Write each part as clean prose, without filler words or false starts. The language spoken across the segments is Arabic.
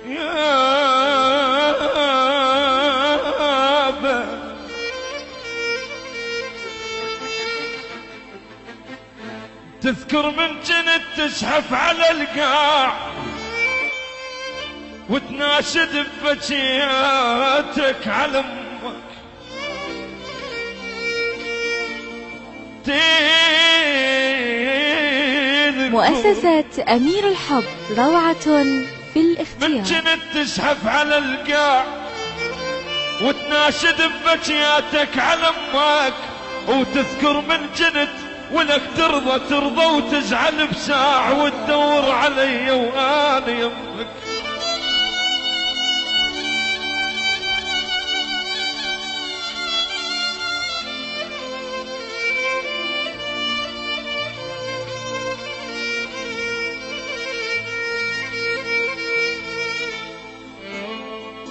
يابا تذكر من جنت تزحف على القاع وتناشد ببكياتك على امك، مؤسسة أمير الحب روعة في الاختيار. من جنت تزحف على القاع وتناشد ببكياتك على امك، وتذكر من جنت ولك ترضى وتزعل بساع وتدور علي وانا يمك.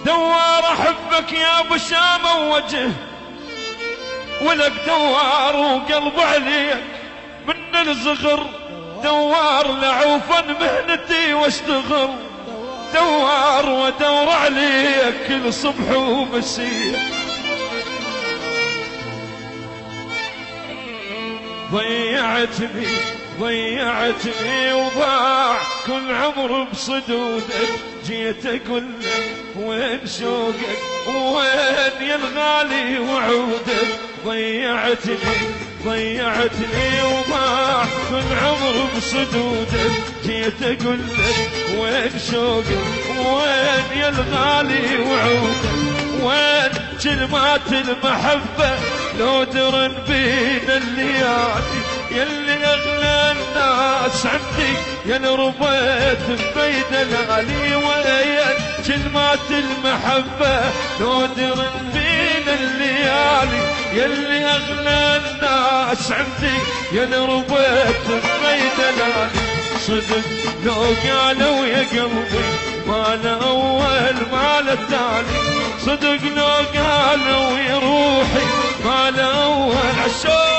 دوار احبك يا ابو شامه ووجه، ولك دوار وقلب عليك من الزغر، دوار لعوفا مهنتي واشتغل، دوار ودور عليك كل صبح ومسيح. ضيعتني وضاع كل عمر بصدودك، جيت اقول لك وين شوقك وين يا الغالي وعودك. ضيعتني وضاع كل عمر بصدودك، جيت اقول لك وين شوقك وين يا الغالي وعودك. وين كلمات المحبة لو درن بين الليالي، يلي اغلى الناس عندي يلي ربيت ببيد العلي. وين كلمات المحبة لو درن بين الليالي، يلي اغلى الناس عندي يلي ربيت ببيد العلي. صدق لو قالوا يا قلبي ما له اول ما له تالي، صدق لو قالوا يا روحي ما له اول عشاق.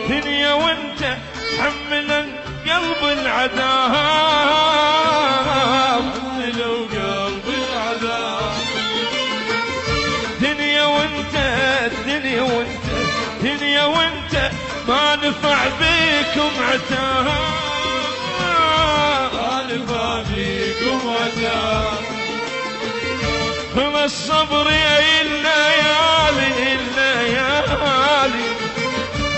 دنيا وانت حملا قلب العذاب، حملوا قلب العذاب. دنيا وانت ما نفع بيكم عتاب، ما نفع بيكم عتاب. خلص صبري الليالي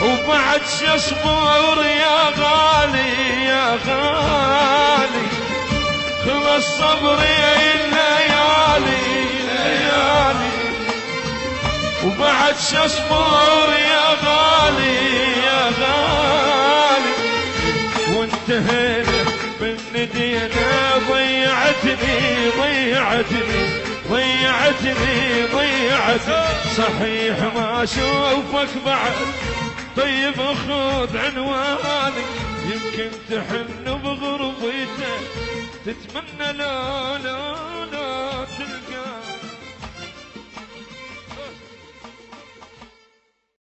وبعد شصبر يا غالي يا غالي. خلص صبري الليالي وبعد شصبر يا غالي يا غالي. وانتهينا من ندينا ضيعتني. صحيح ما اشوفك بعد، طيب خذ عنواني يمكن تحن بغربتك، تتمنى لا تلقى